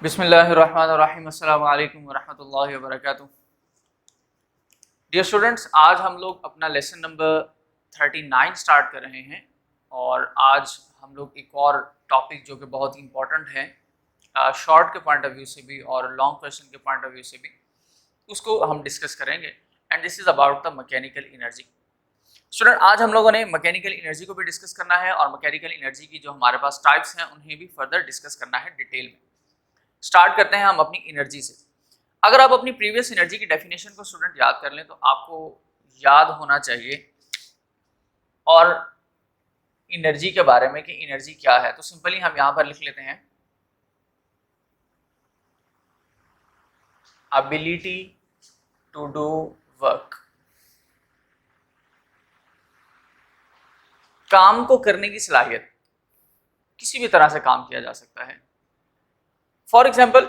बिस्मिल्लाहिर्रहमानिर्रहीम अस्सलामु अलैकुम वरहमतुल्लाहि वबरकातुहू। डियर स्टूडेंट्स, आज हम लोग अपना लेसन नंबर 39 स्टार्ट कर रहे हैं और आज हम लोग एक और टॉपिक जो कि बहुत ही इंपॉर्टेंट है शॉर्ट के पॉइंट ऑफ व्यू से भी और लॉन्ग क्वेश्चन के पॉइंट ऑफ व्यू से भी उसको हम डिस्कस करेंगे and this is about the mechanical energy. Student, आज हम लोगों ने मैकेनिकल एनर्जी को भी डिस्कस करना है और मैकेनिकल एनर्जी की जो हमारे पास टाइप्स हैं उन्हें भी फर्दर डिस्कस करना है डिटेल में। स्टार्ट करते हैं हम अपनी एनर्जी से। अगर आप अपनी प्रीवियस एनर्जी की डेफिनेशन को स्टूडेंट याद कर लें तो आपको याद होना चाहिए और एनर्जी के बारे में कि एनर्जी क्या है। तो सिंपली हम यहां पर लिख लेते हैं एबिलिटी टू डू वर्क। काम को करने की सलाहियत, किसी भी तरह से काम किया जा सकता है। फॉर एग्जाम्पल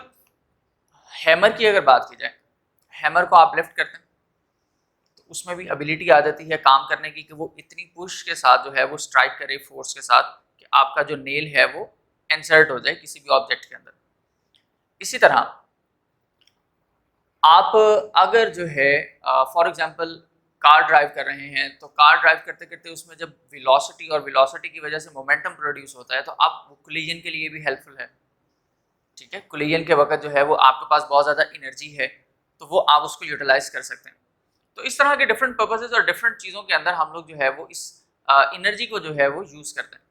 हैमर की अगर बात की जाए, हैमर को आप लिफ्ट करते हैं तो उसमें भी एबिलिटी आ जाती है काम करने की कि वो इतनी पुश के साथ जो है वो स्ट्राइक करे फोर्स के साथ कि आपका जो नेल है वो इंसर्ट हो जाए किसी भी ऑब्जेक्ट के अंदर। इसी तरह आप अगर जो है फॉर एग्जांपल कार ड्राइव कर रहे हैं तो कार ड्राइव करते करते उसमें जब वेलोसिटी और वेलोसिटी की वजह से मोमेंटम प्रोड्यूस होता है तो आप कोलिजन के लिए भी हेल्पफुल है। ठीक है, कोलिजन के वक्त जो है वो आपके पास बहुत ज़्यादा एनर्जी है तो वो आप उसको यूटिलाइज कर सकते हैं। तो इस तरह के डिफरेंट पर्पसेस और डिफरेंट चीज़ों के अंदर हम लोग जो है वो इस एनर्जी को जो है वो यूज़ करते हैं।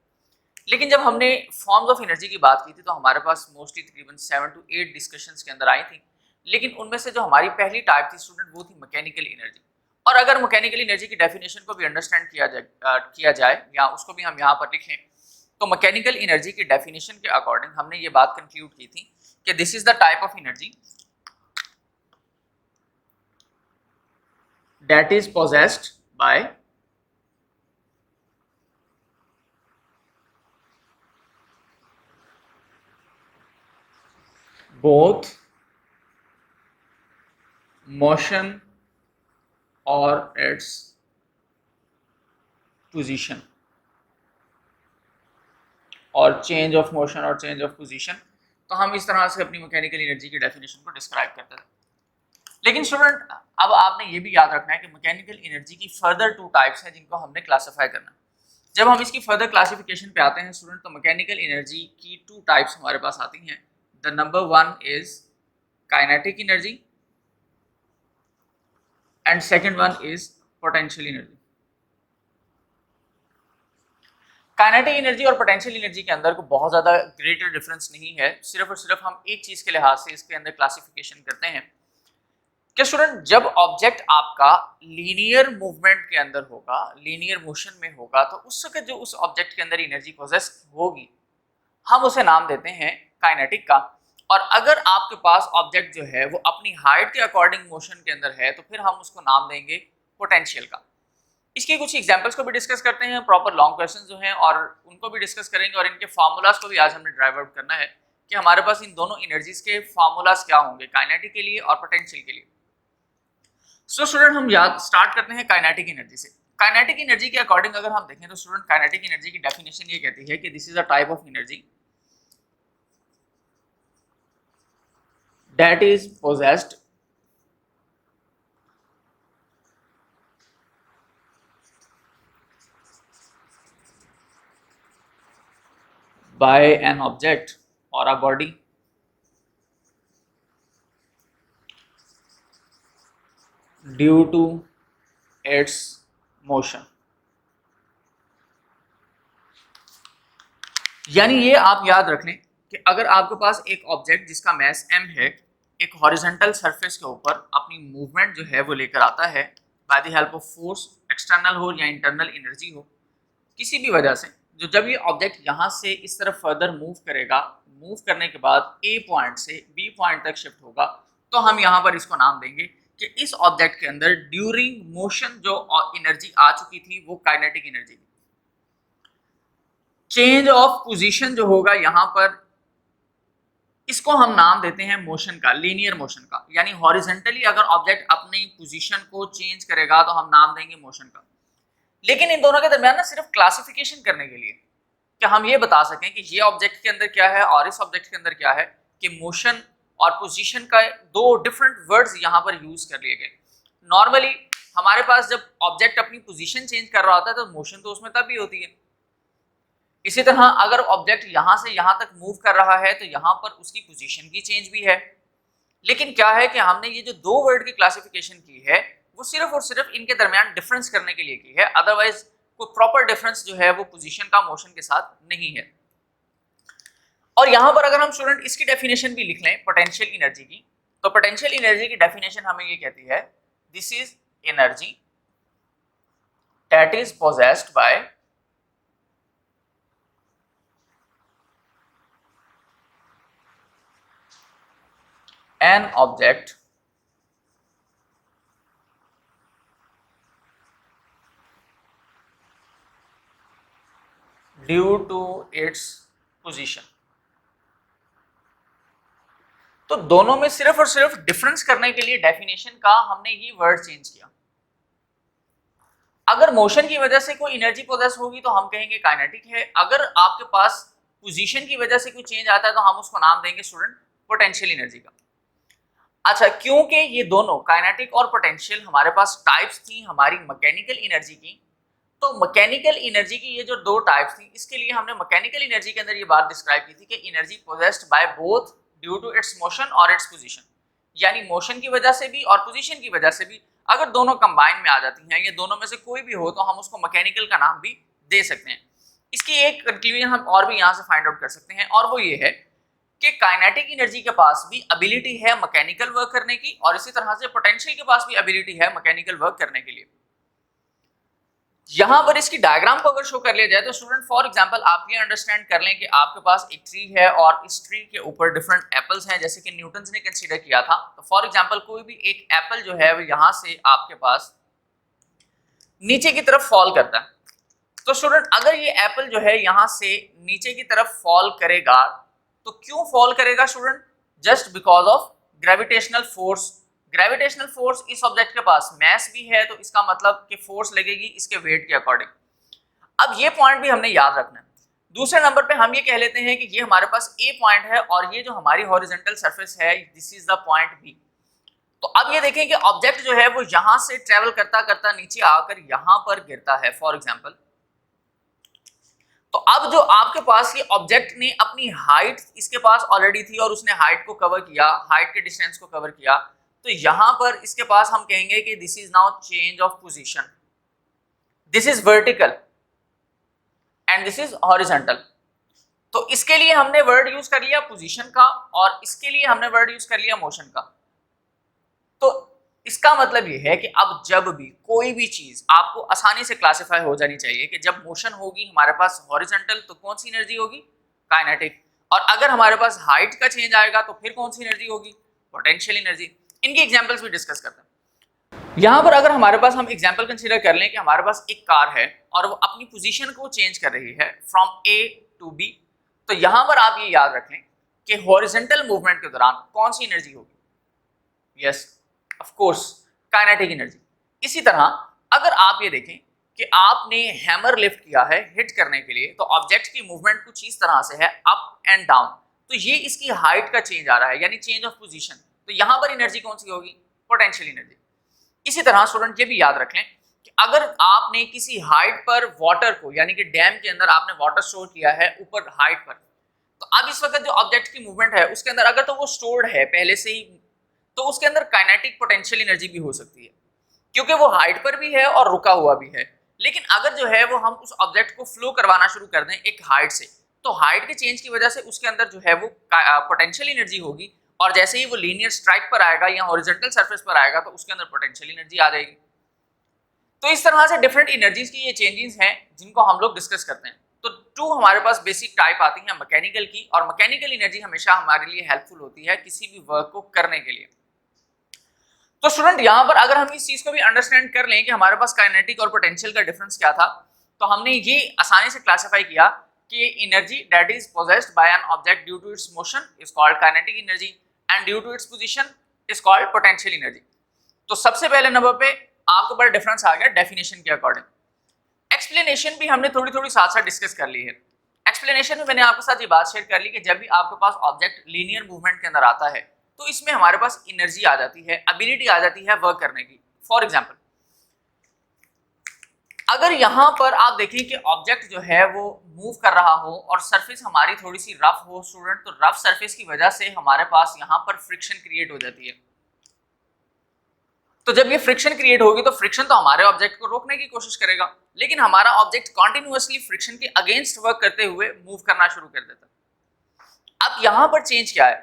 लेकिन जब हमने फॉर्म्स ऑफ एनर्जी की बात की थी तो हमारे पास मोस्टली तकरीबन 7 to 8 डिस्कशंस के अंदर आई थी, लेकिन उनमें से जो हमारी पहली टाइप थी स्टूडेंट वो थी मैकेनिकल एनर्जी। और अगर मैकेनिकल एनर्जी की डेफिनेशन को भी अंडरस्टैंड किया जाए या उसको भी हम यहाँ पर लिखें तो मैकेनिकल एनर्जी की डेफिनेशन के अकॉर्डिंग हमने ये बात कंक्लूड की थी कि this is the type of energy that is possessed by both motion or its position और चेंज ऑफ मोशन और चेंज ऑफ पोजीशन। तो हम इस तरह से अपनी मैकेनिकल एनर्जी की डेफिनेशन को डिस्क्राइब करते थे। लेकिन स्टूडेंट अब आपने ये भी याद रखना है कि मैकेनिकल एनर्जी की फर्दर 2 टाइप्स हैं जिनको हमने क्लासिफाई करना है। जब हम इसकी फर्दर क्लासिफिकेशन पे आते हैं स्टूडेंट तो मैकेनिकल एनर्जी की 2 टाइप्स हमारे पास आती हैं। The number 1 is kinetic energy and second one is potential energy. Kinetic energy और पोटेंशियल एनर्जी के अंदर को बहुत ज़्यादा ग्रेटर डिफरेंस नहीं है, सिर्फ और सिर्फ हम एक चीज़ के लिहाज से इसके अंदर क्लासिफिकेशन करते हैं कि स्टूडेंट जब ऑब्जेक्ट आपका लीनियर मूवमेंट के अंदर होगा, लीनियर मोशन में होगा, तो उस वक्त जो उस ऑब्जेक्ट के अंदर एनर्जी पोजेस होगी हम उसे नाम देते हैं काइनेटिक का। और अगर आपके पास ऑब्जेक्ट जो है वो अपनी हाइट के अकॉर्डिंग मोशन के अंदर है तो फिर हम उसको नाम देंगे पोटेंशियल का। इसके कुछ एग्जांपल्स को भी डिस्कस करते हैं, प्रॉपर लॉन्ग क्वेश्चन जो हैं और उनको भी डिस्कस करेंगे और इनके फार्मूलाज को भी आज हमने ड्राइव आउट करना है कि हमारे पास इन दोनों एनर्जीज के फार्मूलाज क्या होंगे, काइनेटिक के लिए और पोटेंशियल के लिए। सो स्टूडेंट हम याद स्टार्ट करते हैं काइनेटिक एनर्जी से। काइनेटिक एनर्जी के अकॉर्डिंग अगर हम देखें तो स्टूडेंट काइनेटिक एनर्जी की डेफिनेशन ये कहती है कि this is a type of energy that is possessed by an object or a body due to its motion। यानी ये आप याद रख लें कि अगर आपके पास एक ऑब्जेक्ट जिसका मैस m है एक हॉरिजॉन्टल सरफेस के ऊपर अपनी मूवमेंट जो है वो लेकर आता है by the help of force, external हो या इंटरनल एनर्जी हो, किसी भी वजह से जो जब ये ऑब्जेक्ट यहाँ से इस तरफ फर्दर मूव करेगा, मूव करने के बाद ए पॉइंट से बी पॉइंट तक शिफ्ट होगा तो हम यहाँ पर इसको नाम देंगे कि इस ऑब्जेक्ट के अंदर ड्यूरिंग मोशन जो एनर्जी आ चुकी थी वो काइनेटिक एनर्जी थी। चेंज ऑफ पोजीशन जो होगा यहाँ पर इसको हम नाम देते हैं मोशन का, लीनियर मोशन का। यानी हॉरिजॉन्टली अगर ऑब्जेक्ट अपनी पोजीशन को चेंज करेगा तो हम नाम देंगे मोशन का। लेकिन इन दोनों के दरमियान ना सिर्फ क्लासिफिकेशन करने के लिए कि हम ये बता सकें कि ये ऑब्जेक्ट के अंदर क्या है और इस ऑब्जेक्ट के अंदर क्या है, कि मोशन और पोजीशन का दो डिफरेंट वर्ड्स यहाँ पर यूज कर लिए गए। नॉर्मली हमारे पास जब ऑब्जेक्ट अपनी पोजीशन चेंज कर रहा होता है तो मोशन तो उसमें तब भी होती है। इसी तरह अगर ऑब्जेक्ट यहाँ से यहाँ तक मूव कर रहा है तो यहाँ पर उसकी पोजीशन की चेंज भी है। लेकिन क्या है कि हमने ये जो दो वर्ड की क्लासिफिकेशन की है वो सिर्फ और सिर्फ इनके दरमियान डिफरेंस करने के लिए की है, अदरवाइज कोई प्रॉपर डिफरेंस जो है वो पोजीशन का मोशन के साथ नहीं है। और यहाँ पर अगर हम स्टूडेंट इसकी डेफिनेशन भी लिख लें पोटेंशियल एनर्जी की, तो पोटेंशियल एनर्जी की डेफिनेशन हमें ये कहती है this is energy that is possessed by an object due to its position. तो दोनों में सिर्फ और सिर्फ डिफरेंस करने के लिए डेफिनेशन का हमने ये वर्ड चेंज किया। अगर मोशन की वजह से कोई एनर्जी पोजेस होगी तो हम कहेंगे काइनेटिक है, अगर आपके पास पोजीशन की वजह से कोई चेंज आता है तो हम उसको नाम देंगे स्टूडेंट पोटेंशियल एनर्जी का। अच्छा, क्योंकि ये दोनों काइनेटिक और पोटेंशियल हमारे पास टाइप्स थी हमारी मैकेनिकल एनर्जी की, तो मैकेनिकल एनर्जी की ये जो दो टाइप्स थी इसके लिए हमने मैकेनिकल एनर्जी के अंदर ये बात डिस्क्राइब की थी कि energy possessed by both due to its motion और इट्स पोजीशन, यानी मोशन की वजह से भी और पोजीशन की वजह से भी अगर दोनों कंबाइन में आ जाती हैं, ये दोनों में से कोई भी हो तो हम उसको मैकेनिकल का नाम भी दे सकते हैं। इसकी एक कंक्लूजन हम और भी यहाँ से फाइंड आउट कर सकते हैं और वो ये है कि काइनेटिक एनर्जी के पास भी एबिलिटी है मैकेनिकल वर्क करने की और इसी तरह से पोटेंशियल के पास भी एबिलिटी है मैकेनिकल वर्क करने के लिए। यहां पर इसकी डायग्राम को अगर शो कर लिया जाए तो स्टूडेंट फॉर एग्जांपल आप ये अंडरस्टैंड कर लें कि आपके पास एक ट्री है और इस ट्री के ऊपर डिफरेंट एप्पल्स हैं जैसे कि न्यूटन ने कंसीडर किया था। तो फॉर एग्जांपल कोई भी एक एप्पल जो है वो यहां से आपके पास नीचे की तरफ फॉल करता है, तो स्टूडेंट अगर ये एप्पल जो है यहां से नीचे की तरफ फॉल करेगा तो क्यों फॉल करेगा student? Just because of gravitational force. Gravitational force इस ऑब्जेक्ट के पास मैस भी है तो इसका मतलब कि फोर्स लगेगी इसके वेट के अकॉर्डिंग। अब ये पॉइंट भी हमने याद रखना है। दूसरे नंबर पे हम ये कह लेते हैं कि ये हमारे पास ए पॉइंट है और ये जो हमारी हॉरिजॉन्टल सरफेस है this is the point B. तो अब ये देखें कि ऑब्जेक्ट जो है वो यहां से ट्रेवल करता करता नीचे आकर यहां पर गिरता है फॉर एग्जाम्पल। तो अब जो आपके पास ये ऑब्जेक्ट ने अपनी हाइट इसके पास ऑलरेडी थी और उसने हाइट को कवर किया, हाइट के डिस्टेंस को कवर किया, तो यहां पर इसके पास हम कहेंगे कि this is now change of position, this is vertical and this is horizontal. तो इसके लिए हमने वर्ड यूज कर लिया पोजीशन का और इसके लिए हमने वर्ड यूज कर लिया मोशन का। तो इसका मतलब ये है कि अब जब भी कोई भी चीज आपको आसानी से क्लासिफाई हो जानी चाहिए कि जब मोशन होगी हमारे पास हॉरिजॉन्टल तो कौन सी एनर्जी होगी? काइनेटिक। और अगर हमारे पास हाइट का चेंज आएगा तो फिर कौन सी एनर्जी होगी? Potential energy. इनकी एग्जांपल्स भी डिस्कस करते हैं। यहां पर अगर हमारे पास हम एग्जांपल कंसीडर कर लें कि हमारे पास एक कार है और वो अपनी पोजीशन को चेंज कर रही है फ्रॉम ए टू बी, तो यहां पर आप ये याद रखें कि हॉरिजॉन्टल मूवमेंट के दौरान कौन सी एनर्जी होगी? Yes of course kinetic energy. इसी तरह अगर आप ये देखें कि आपने हैमर लिफ्ट किया है हिट करने के लिए, तो ऑब्जेक्ट की मूवमेंट कुछ इस तरह से है अप एंड डाउन, तो ये इसकी हाइट का चेंज आ रहा है यानी चेंज ऑफ पोजीशन, तो यहां पर एनर्जी कौन सी होगी? Potential energy. इसी तरह स्टूडेंट ये भी याद रखें कि अगर आपने किसी हाइट पर वाटर को यानी कि डैम के अंदर आपने वाटर स्टोर किया है ऊपर हाइट पर, तो अब इस वक्त जो ऑब्जेक्ट की मूवमेंट है उसके अंदर अगर तो वो स्टोर्ड है पहले से ही, तो उसके अंदर काइनेटिक पोटेंशियल एनर्जी भी हो सकती है क्योंकि वो हाइट पर भी है और रुका हुआ भी है। लेकिन अगर जो है वो हम उस ऑब्जेक्ट को फ्लो करवाना शुरू कर दें एक हाइट से, तो हाइट के चेंज की वजह से उसके अंदर जो है वो पोटेंशियल एनर्जी होगी और जैसे ही वो लीनियर स्ट्राइक पर आएगा या हॉरिजॉन्टल सरफेस पर आएगा तो उसके अंदर पोटेंशियल एनर्जी आ जाएगी। तो इस तरह से डिफरेंट एनर्जीज की ये चेंजेस हैं जिनको हम लोग डिस्कस करते हैं। तो टू हमारे पास बेसिक टाइप आती है मैकेनिकल की, और मैकेनिकल एनर्जी हमेशा हमारे लिए हेल्पफुल होती है किसी भी वर्क को करने के लिए। तो स्टूडेंट यहां पर अगर हम इस चीज को भी अंडरस्टैंड कर लें कि हमारे पास काइनेटिक और पोटेंशियल का डिफरेंस क्या था, तो हमने ये आसानी से क्लासिफाई किया कि energy that is possessed by an object due to its motion is called kinetic energy and due to its position is called potential energy. तो सबसे पहले नंबर पे आपको बड़ा डिफरेंस आ गया डेफिनेशन के अकॉर्डिंग। एक्सप्लेनेशन भी हमने थोड़ी थोड़ी साथ साथ डिस्कस कर ली है। एक्सप्लेनेशन में मैंने आपके साथ ये बात शेयर कर ली कि जब भी आपके पास ऑब्जेक्ट लीनियर मूवमेंट के अंदर आता है तो इसमें हमारे पास एनर्जी आ जाती है, एबिलिटी आ जाती है वर्क करने की। फॉर एग्जांपल, अगर यहां पर आप देखें कि ऑब्जेक्ट जो है वो मूव कर रहा हो और सरफेस हमारी थोड़ी सी रफ हो स्टूडेंट, तो रफ सरफेस की वजह से हमारे पास यहां पर फ्रिक्शन क्रिएट हो जाती है। तो जब ये फ्रिक्शन क्रिएट होगी तो फ्रिक्शन तो हमारे ऑब्जेक्ट को रोकने की कोशिश करेगा, लेकिन हमारा ऑब्जेक्ट कॉन्टिन्यूअसली फ्रिक्शन के अगेंस्ट वर्क करते हुए मूव करना शुरू कर देता है। अब यहां पर चेंज क्या है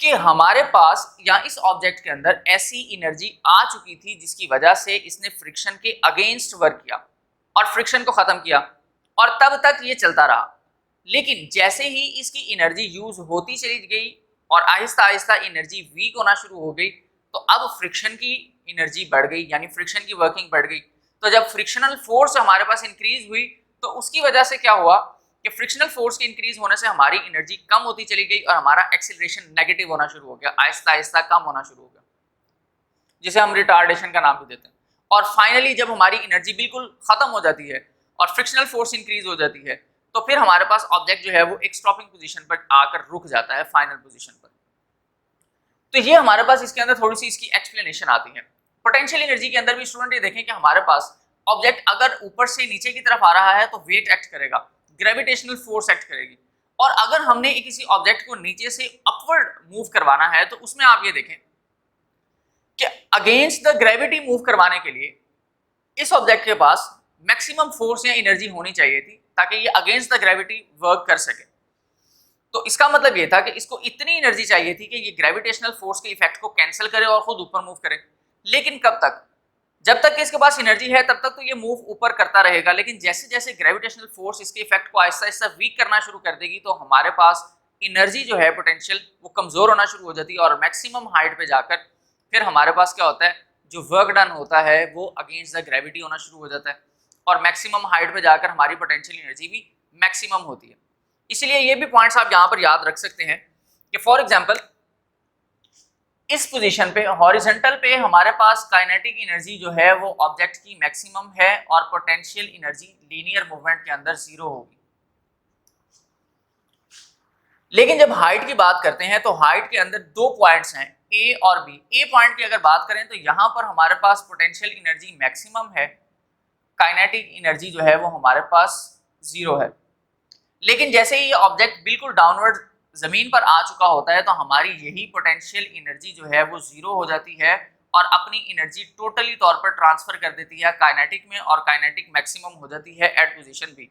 कि हमारे पास या इस ऑब्जेक्ट के अंदर ऐसी एनर्जी आ चुकी थी जिसकी वजह से इसने फ्रिक्शन के अगेंस्ट वर्क किया और फ्रिक्शन को खत्म किया, और तब तक ये चलता रहा। लेकिन जैसे ही इसकी एनर्जी यूज होती चली गई और आहिस्ता आहिस्ता एनर्जी वीक होना शुरू हो गई, तो अब फ्रिक्शन की एनर्जी बढ़ गई, यानी फ्रिक्शन की वर्किंग बढ़ गई। तो जब फ्रिक्शनल फोर्स हमारे पास इंक्रीज हुई तो उसकी वजह से क्या हुआ कि फ्रिक्शनल फोर्स के इंक्रीज होने से हमारी एनर्जी कम होती चली गई और हमारा एक्सीलरेशन नेगेटिव होना शुरू हो गया, आहिस्ता आहिस्ता कम होना शुरू हो गया, जिसे हम रिटार्डेशन का नाम भी देते हैं। और फाइनली जब हमारी एनर्जी बिल्कुल खत्म हो जाती है और फ्रिक्शनल फोर्स इंक्रीज हो जाती है, तो फिर हमारे पास ऑब्जेक्ट जो है वो एक स्टॉपिंग पोजीशन पर आकर रुक जाता है, फाइनल पोजीशन पर। तो ये हमारे पास इसके अंदर थोड़ी सी इसकी एक्सप्लेनेशन आती है। पोटेंशियल एनर्जी के अंदर भी स्टूडेंट ये देखें कि हमारे पास ऑब्जेक्ट अगर ऊपर से नीचे की तरफ आ रहा है तो वेट एक्ट करेगा, ग्रेविटेशनल फोर्स एक्ट करेगी, और अगर हमने किसी ऑब्जेक्ट को नीचे से अपवर्ड मूव करवाना है तो उसमें आप ये देखें कि अगेंस्ट द ग्रेविटी मूव करवाने के लिए इस ऑब्जेक्ट के पास मैक्सिमम फोर्स या एनर्जी होनी चाहिए थी ताकि ये अगेंस्ट द ग्रेविटी वर्क कर सके। तो इसका मतलब ये था कि इसको इतनी एनर्जी चाहिए थी कि ये ग्रेविटेशनल फोर्स के इफेक्ट को कैंसिल करे और खुद ऊपर मूव करे। लेकिन कब तक? जब तक कि इसके पास एनर्जी है तब तक तो ये मूव ऊपर करता रहेगा, लेकिन जैसे जैसे ग्रेविटेशनल फोर्स इसके इफेक्ट को आहिस्ता आहिस्ता वीक करना शुरू कर देगी तो हमारे पास एनर्जी जो है पोटेंशियल वो कमजोर होना शुरू हो जाती है और मैक्सिमम हाइट पे जाकर फिर हमारे पास क्या होता है, जो वर्क डन होता है वो अगेंस्ट द ग्रेविटी होना शुरू हो जाता है और मैक्सिमम हाइट पे जाकर हमारी पोटेंशियल एनर्जी भी मैक्सिमम होती है। इसलिए ये भी पॉइंट्स आप यहाँ पर याद रख सकते हैं कि फॉर एग्जाम्पल इस पोजीशन पे हॉरिजॉन्टल पे हमारे पास काइनेटिक एनर्जी जो है वो ऑब्जेक्ट की मैक्सिमम है और पोटेंशियल एनर्जी लीनियर मूवमेंट के अंदर जीरो होगी। लेकिन जब हाइट की बात करते हैं तो हाइट के अंदर दो पॉइंट्स हैं, ए और बी। ए पॉइंट की अगर बात करें तो यहाँ पर हमारे पास पोटेंशियल एनर्जी मैक्सिमम है, काइनेटिक एनर्जी जो है वो हमारे पास जीरो है। लेकिन जैसे ही ये ऑब्जेक्ट बिल्कुल डाउनवर्ड जमीन पर आ चुका होता है तो हमारी यही पोटेंशियल एनर्जी जो है वो जीरो हो जाती है और अपनी एनर्जी टोटली तौर पर ट्रांसफर कर देती है काइनेटिक में और काइनेटिक मैक्सिमम हो जाती है at position B.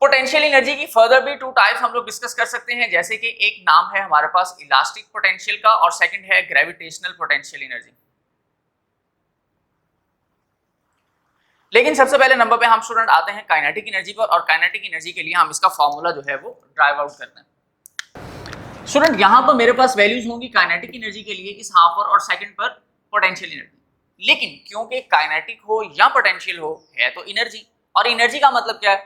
Potential energy की फर्दर भी टू टाइप्स हम लोग डिस्कस कर सकते हैं, जैसे कि एक नाम है हमारे पास इलास्टिक पोटेंशियल का और सेकंड है ग्रेविटेशनल पोटेंशियल एनर्जी। लेकिन सबसे पहले नंबर पे हम स्टूडेंट आते हैं काइनेटिक एनर्जी पर, और काइनेटिक एनर्जी के लिए हम इसका फॉर्मूला जो है वो ड्राइव आउट करते हैं। स्टूडेंट यहाँ पर मेरे पास वैल्यूज होंगी काइनेटिक एनर्जी के लिए इस हाफ पर और सेकंड पर पोटेंशियल एनर्जी। लेकिन क्योंकि काइनेटिक हो या पोटेंशियल हो है तो एनर्जी, और एनर्जी का मतलब क्या है,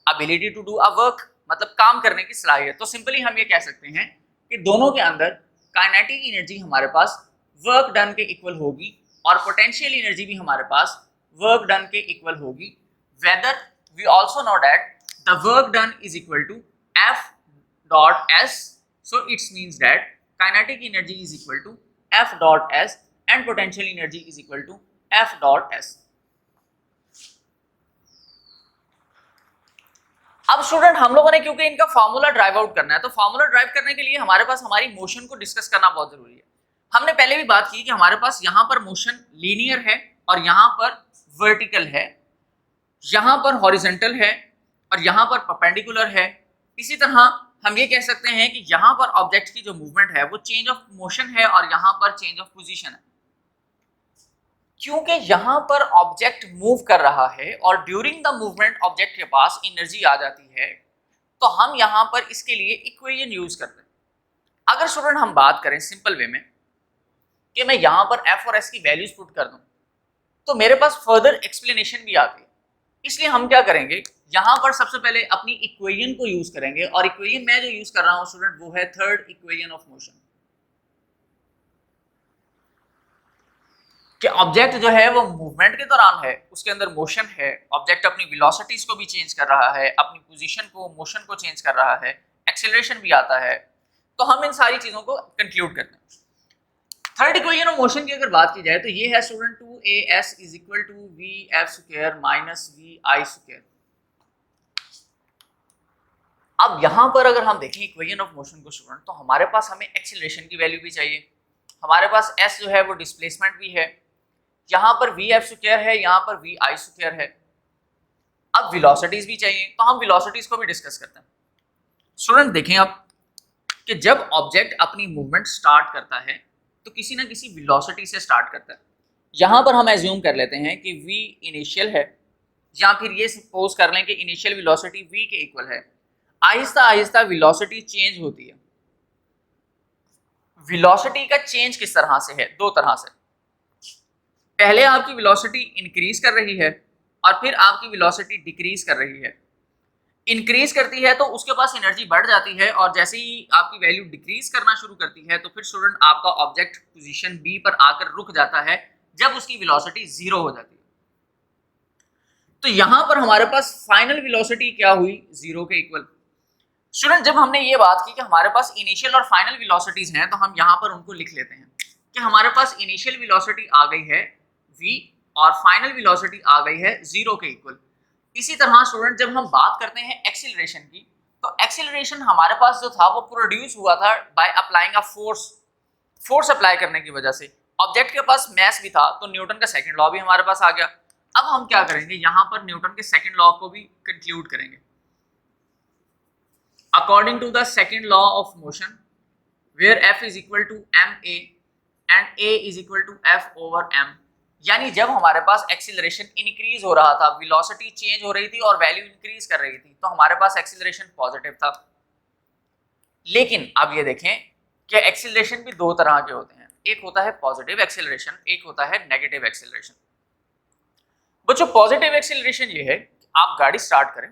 ability to do a work, मतलब काम करने की सलाहियत। तो सिंपली हम ये कह सकते हैं कि दोनों के अंदर काइनेटिक एनर्जी हमारे पास वर्क डन के इक्वल होगी और पोटेंशियल एनर्जी भी हमारे पास वर्क डन के इक्वल होगी, whether we also know that the work done is equal to F dot S, so it means that kinetic energy is equal to F dot S and potential energy is equal to F dot S. अब student हम लोगों ने क्योंकि इनका formula drive out करना है तो formula drive करने के लिए हमारे पास हमारी मोशन को डिस्कस करना बहुत जरूरी है। हमने पहले भी बात की कि हमारे पास यहाँ पर मोशन लीनियर है और यहाँ पर वर्टिकल है, यहाँ पर हॉरिजॉन्टल है और यहाँ पर परपेंडिकुलर है। इसी तरह हम ये कह सकते हैं कि यहाँ पर ऑब्जेक्ट की जो मूवमेंट है वो चेंज ऑफ मोशन है और यहाँ पर चेंज ऑफ पोजीशन है। क्योंकि यहाँ पर ऑब्जेक्ट मूव कर रहा है और ड्यूरिंग द मूवमेंट ऑब्जेक्ट के पास एनर्जी आ जाती है, तो हम यहाँ पर इसके लिए इक्वेशन यूज करते हैं। अगर स्टूडेंट हम बात करें सिंपल वे में कि मैं यहाँ पर F और S की वैल्यूज पुट कर दूं तो मेरे पास फर्दर एक्सप्लेनेशन भी आती है। इसलिए हम क्या करेंगे, यहाँ पर सबसे पहले अपनी इक्वेशन को यूज करेंगे और इक्वेशन मैं जो यूज कर रहा हूँ स्टूडेंट वो है थर्ड इक्वेशन ऑफ मोशन। कि ऑब्जेक्ट जो है वो मूवमेंट के दौरान है, उसके अंदर मोशन है, ऑब्जेक्ट अपनी वेलोसिटीज को भी चेंज कर रहा है, अपनी पोजीशन को, मोशन को चेंज कर रहा है, एक्सेलरेशन भी आता है। तो हम इन सारी चीजों को कंक्लूड करते हैं। थर्ड इक्वेशन ऑफ मोशन की अगर बात की जाए तो ये है student 2as is equal to vf square minus vi square. अब यहां पर अगर हम देखें इक्वेशन ऑफ मोशन को स्टूडेंट, तो हमारे पास हमें एक्सीलरेशन की वैल्यू भी चाहिए, हमारे पास s जो है वो डिस्प्लेसमेंट भी है, यहाँ पर vf स्क्वायर है, यहाँ पर vi स्क्वायर है। अब वेलोसिटीज भी चाहिए, तो हम वेलोसिटीज को भी डिस्कस करते हैं। स्टूडेंट देखें आप कि जब ऑब्जेक्ट अपनी मूवमेंट स्टार्ट करता है तो किसी ना किसी वेलोसिटी से स्टार्ट करता है। यहाँ पर हम एज्यूम कर लेते हैं कि v इनिशियल है, या फिर ये सपोज कर लें कि इनिशियल वेलोसिटी v के इक्वल है। आहिस्ता आहिस्ता वेलोसिटी चेंज होती है। वेलोसिटी का चेंज किस तरह से है? दो तरह से। पहले आपकी वेलोसिटी इंक्रीज कर रही है और फिर आपकी वेलोसिटी डिक्रीज कर रही है। इंक्रीज करती है तो उसके पास एनर्जी बढ़ जाती है, और जैसे ही आपकी वैल्यू डिक्रीज करना शुरू करती है तो फिर स्टूडेंट आपका ऑब्जेक्ट पोजीशन बी पर आकर रुक जाता है जब उसकी वेलोसिटी जीरो हो जाती है। तो यहां पर हमारे पास फाइनल वेलोसिटी क्या हुई? जीरो के इक्वल। स्टूडेंट जब हमने ये बात की कि हमारे पास इनिशियल और फाइनल वेलोसिटीज हैं, तो हम यहां पर उनको लिख लेते हैं कि हमारे पास इनिशियल वेलोसिटी आ गई है v और फाइनल वेलोसिटी आ गई है जीरो के इक्वल। इसी तरह स्टूडेंट जब हम बात करते हैं एक्सीलरेशन की, तो एक्सीलरेशन हमारे पास जो था वो प्रोड्यूस हुआ था by applying a force. Force apply करने की वजह से ऑब्जेक्ट के पास मैस भी था, तो न्यूटन का सेकंड लॉ भी हमारे पास आ गया। अब हम क्या करेंगे, यहां पर न्यूटन के सेकंड लॉ को भी कंक्लूड करेंगे। According to the second law of motion where f is equal to ma and a is equal to f over m, यानी जब हमारे पास एक्सीलरेशन इंक्रीज हो रहा था, वेलोसिटी चेंज हो रही थी और वैल्यू इंक्रीज कर रही थी, तो हमारे पास एक्सीलरेशन पॉजिटिव था। लेकिन अब ये देखें कि एक्सीलरेशन भी दो तरह के होते हैं, एक होता है पॉजिटिव एक्सीलरेशन, एक होता है नेगेटिव एक्सीलरेशन। बच्चों पॉजिटिव एक्सीलरेशन ये है कि आप गाड़ी स्टार्ट करें,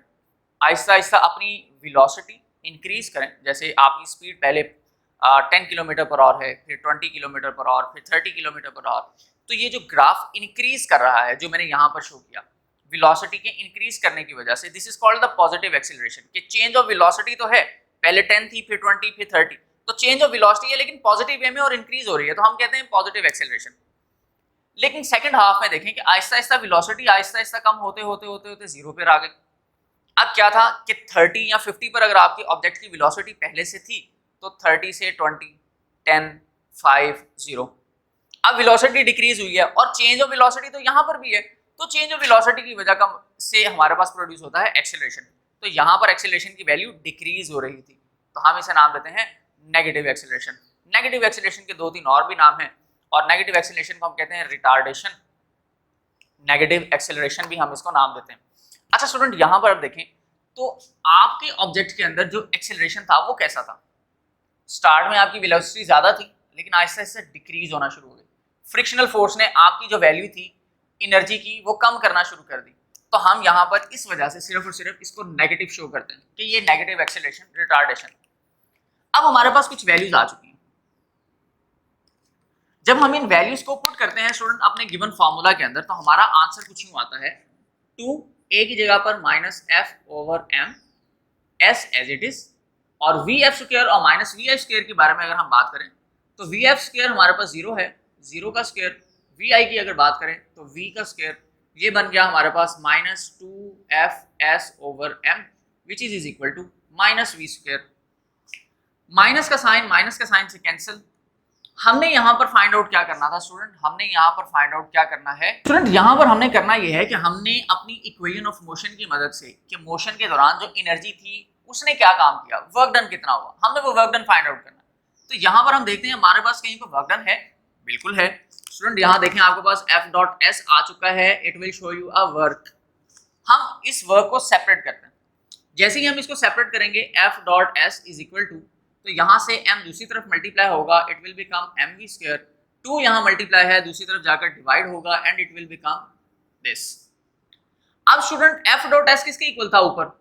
आहिस्ता आहिस्ता अपनी वेलोसिटी इंक्रीज करें। जैसे आपकी स्पीड पहले 10 किलोमीटर पर आवर है, फिर 20 किलोमीटर पर आवर, फिर 30 किलोमीटर पर आवर। तो ये जो ग्राफ इंक्रीज कर रहा है, जो मैंने यहाँ पर शो किया, वेलोसिटी के इंक्रीज करने की वजह से, this is called the positive acceleration. कि चेंज ऑफ वेलोसिटी तो है, पहले 10 थी, फिर 20, फिर 30, तो चेंज ऑफ वेलोसिटी है लेकिन पॉजिटिव वे में और इंक्रीज हो रही है, तो हम कहते हैं पॉजिटिव एक्सीलरेशन। लेकिन सेकंड हाफ में देखें कि आहिस्ता आहिस्ता वेलोसिटी आहिस्ता आहिस्ता कम होते होते होते होते जीरो पर आ गई। अब क्या था कि 30 या 50 पर अगर आपकी ऑब्जेक्ट की वेलोसिटी पहले से थी, तो 30 से 20, 10, 5, 0। अब वेलोसिटी डिक्रीज हुई है और चेंज ऑफ वेलोसिटी तो यहाँ पर भी है, तो चेंज ऑफ वेलोसिटी की वजह का से हमारे पास प्रोड्यूस होता है एक्सेलरेशन। तो यहाँ पर एक्सेलरेशन की वैल्यू डिक्रीज हो रही थी, तो हम इसे नाम देते हैं नेगेटिव एक्सेलरेशन। नेगेटिव एक्सेलरेशन के दो तीन और भी नाम हैं, और नेगेटिव एक्सेलरेशन को हम कहते हैं रिटार्डेशन, नेगेटिव एक्सेलरेशन भी हम इसको नाम देते हैं। अच्छा स्टूडेंट यहाँ पर अब देखें तो आपके ऑब्जेक्ट के अंदर जो एक्सेलरेशन था वो कैसा था? स्टार्ट में आपकी वेलोसिटी ज्यादा थी, लेकिन आहिस्ता आहिस्ता डिक्रीज होना शुरू हो गई। फ्रिक्शनल फोर्स ने आपकी जो वैल्यू थी एनर्जी की वो कम करना शुरू कर दी। तो हम यहाँ पर इस वजह से सिर्फ और सिर्फ इसको नेगेटिव शो करते हैं कि ये नेगेटिव एक्सेलरेशन, रिटार्डेशन। अब हमारे पास कुछ वैल्यूज आ चुकी हैं। जब हम इन वैल्यूज को पुट करते हैं स्टूडेंट अपने गिवन फार्मूला के अंदर, तो हमारा आंसर कुछ यूं आता है, 2a की जगह पर minus f over m s as it is, और vf स्क्वायर और माइनस vi स्क्वायर के बारे में अगर हम बात करें तो vf स्क्वायर हमारे पास जीरो है, जीरो का स्क्वायर, vi की अगर बात करें तो v का स्क्वायर, ये बन गया हमारे पास minus 2fs over m which is equal to minus v square. Minus का साइन से कैंसिल। हमने यहाँ पर फाइंड आउट क्या करना था स्टूडेंट? हमने यहाँ पर फाइंड आउट क्या करना है स्टूडेंट? यहाँ पर हमने करना यह है कि हमने अपनी इक्वेशन ऑफ मोशन की मदद से कि मोशन के दौरान जो एनर्जी थी उसने क्या काम किया, वर्क डन कितना हुआ, हमने वो वर्क डन फाइंड आउट करना। तो यहाँ पर हम देखते हैं हमारे पास कहीं पर वर्क डन है, बिल्कुल है स्टूडेंट। यहाँ देखें आपके पास f.s आ चुका है, it will show you a work. हम इस वर्क को सेपरेट करते हैं। जैसे ही हम इसको सेपरेट करेंगे f.s इज इक्वल टू, तो यहाँ से m दूसरी तरफ मल्टीप्लाई होगा, it will become mv square. 2 यहाँ मल्टीप्लाई है, दूसरी तरफ जाकर डिवाइड होगा and it will become this. अब स्टूडेंट f.s किसके इक्वल था? ऊपर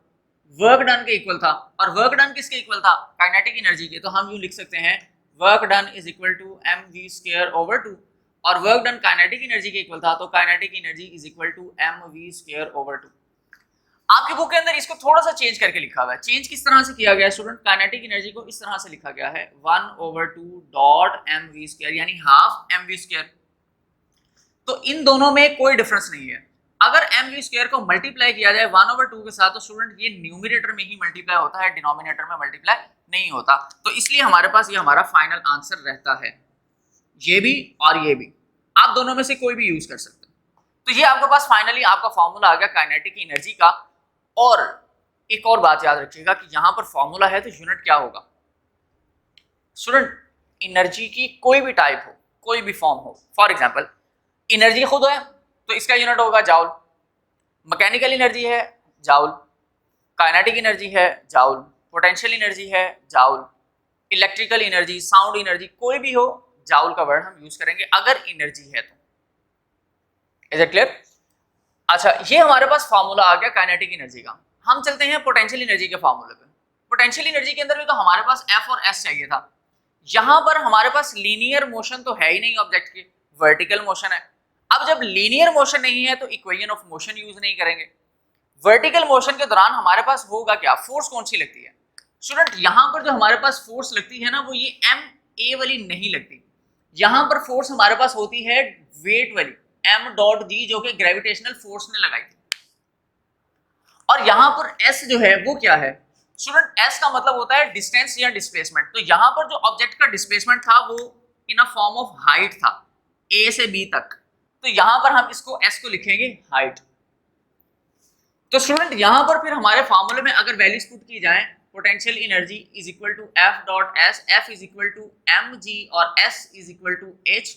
वर्क डन के इक्वल था, और वर्क डन किसके इक्वल था? काइनेटिक एनर्जी के। तो हम यूं लिख सकते हैं work done is equal to mv square over 2, और वर्क डन काइनेटिक एनर्जी के इक्वल था, तो kinetic energy is equal to mv²/2। आपके बुक के अंदर इसको थोड़ा सा चेंज करके लिखा हुआ है। चेंज किस तरह से किया गया है स्टूडेंट? काइनेटिक एनर्जी को इस तरह से लिखा गया है 1/2 यानी हाफ mv²। तो इन दोनों में कोई डिफरेंस नहीं है। अगर mv² को मल्टीप्लाई किया जाए 1/2 के साथ, तो स्टूडेंट ये न्यूमरेटर में ही मल्टीप्लाई होता है, डिनोमिनेटर में मल्टीप्लाई नहीं होता। तो इसलिए हमारे पास ये हमारा फाइनल आंसर रहता है, ये भी और ये भी, आप दोनों में से कोई भी यूज कर सकते हैं। तो ये आपके पास फाइनली आपका फॉर्मूला आ गया काइनेटिक एनर्जी का। और एक और बात याद रखिएगा कि यहां पर फॉर्मूला है तो यूनिट क्या होगा स्टूडेंट? एनर्जी की कोई भी टाइप हो, कोई भी फॉर्म हो, फॉर एग्जांपल एनर्जी खुद है तो इसका यूनिट होगा जाउल, मैकेनिकल एनर्जी है जाउल, काइनेटिक एनर्जी है जाउल, पोटेंशियल एनर्जी है joule, electrical energy, sound energy, कोई भी हो जाउल का वर्ड हम यूज करेंगे अगर एनर्जी है तो। Is it clear? अच्छा, ये हमारे पास फॉर्मूला आ गया काइनेटिक एनर्जी का। हम चलते हैं पोटेंशियल एनर्जी के फॉर्मूले पे। पोटेंशियल एनर्जी के अंदर भी तो हमारे पास F और S चाहिए था। यहां पर हमारे पास लीनियर मोशन तो है ही नहीं ऑब्जेक्ट की, वर्टिकल मोशन है। अब जब लीनियर मोशन नहीं है तो इक्वेशन ऑफ मोशन यूज नहीं करेंगे। वर्टिकल मोशन के दौरान हमारे पास होगा क्या? फोर्स कौन सी लगती है स्टूडेंट? यहां पर जो हमारे पास फोर्स लगती है ना, वो ये ma वाली नहीं लगती। यहां पर फोर्स हमारे पास होती है वेट वाली m.g, जो कि ग्रेविटेशनल फोर्स ने लगाई थी। और यहां पर s जो है वो क्या है स्टूडेंट? s का मतलब होता है डिस्टेंस या डिस्प्लेसमेंट। तो यहां पर जो ऑब्जेक्ट का डिस्प्लेसमेंट था वो इन अ फॉर्म ऑफ हाइट था, a से b तक। तो यहां पर हम इसको s को लिखेंगे हाइट। तो स्टूडेंट यहां पर फिर हमारे फॉर्मूले में अगर वैल्यूज पुट की जाए, potential energy is equal to F.S, F is equal to mg और S is equal to h,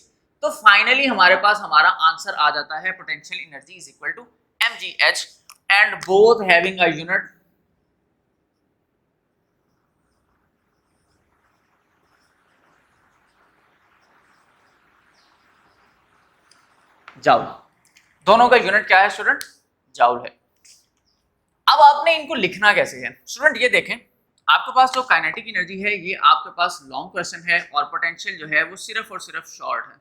तो फाइनली हमारे पास हमारा आंसर आ जाता है potential energy is equal to mgh and both having a unit joule. दोनों का यूनिट क्या है स्टूडेंट? जाउल है। अब आपने इनको लिखना कैसे है स्टूडेंट? ये देखें, आपके पास जो काइनेटिक एनर्जी है ये आपके पास लॉन्ग क्वेश्चन है और पोटेंशियल जो है वो सिर्फ और सिर्फ शॉर्ट है।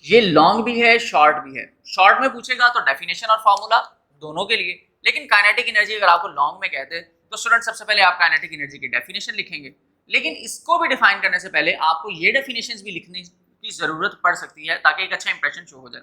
ये लॉन्ग भी है, शॉर्ट भी है। शॉर्ट में पूछेगा तो डेफिनेशन और फॉर्मूला दोनों के लिए, लेकिन काइनेटिक एनर्जी अगर आपको लॉन्ग में कहते हैं तो स्टूडेंट सबसे पहले आप काइनेटिक एनर्जी की डेफिनेशन लिखेंगे। लेकिन इसको भी डिफाइन करने से पहले आपको ये डेफिनेशंस भी लिखने की जरूरत पड़ सकती है ताकि एक अच्छा इंप्रेशन शो हो जाए।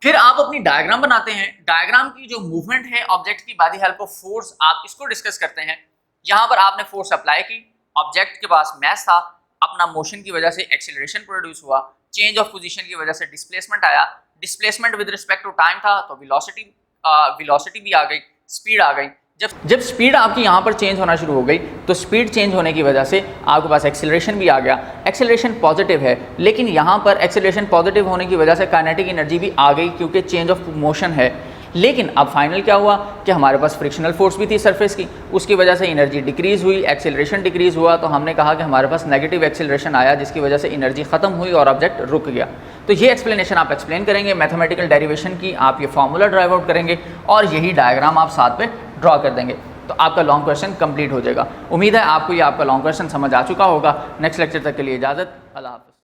फिर आप अपनी डायग्राम बनाते हैं। डायग्राम की जो मूवमेंट है ऑब्जेक्ट की by the help of force, आप इसको डिस्कस करते हैं। यहाँ पर आपने फोर्स अप्लाई की, ऑब्जेक्ट के पास मास था, अपना मोशन की वजह से एक्सेलरेशन प्रोड्यूस हुआ, चेंज ऑफ पोजीशन की वजह से डिस्प्लेसमेंट आया, displacement with respect to time था तो वेलोसिटी भी आ गई, स्पीड आ गई। जब स्पीड आपकी यहाँ पर चेंज होना शुरू हो गई तो स्पीड चेंज होने की वजह से आपके पास एक्सेलरेशन भी आ गया। एक्सेलरेशन पॉजिटिव है, लेकिन यहाँ पर एक्सेलरेशन पॉजिटिव होने की वजह से काइनेटिक एनर्जी भी आ गई क्योंकि चेंज ऑफ मोशन है। लेकिन अब फाइनल क्या हुआ कि हमारे पास फ्रिक्शनल फोर्स भी थी सरफेस की, उसकी वजह से एनर्जी डिक्रीज हुई, एक्सेलरेशन डिक्रीज हुआ। तो हमने कहा कि हमारे पास नेगेटिव एक्सेलरेशन आया जिसकी वजह से एनर्जी खत्म हुई और ऑब्जेक्ट रुक गया। तो ये एक्सप्लेनेशन आप एक्सप्लेन करेंगे, मैथमेटिकल डेरिवेशन की आप ये फार्मूला ड्राइव आउट करेंगे और यही डायग्राम आप साथ में ड्रॉ कर देंगे, तो आपका लॉन्ग क्वेश्चन कंप्लीट हो जाएगा। उम्मीद है आपको ये आपका लॉन्ग क्वेश्चन समझ आ चुका होगा। नेक्स्ट लेक्चर तक के लिए इजाज़त, अल्लाह हाफ़िज़।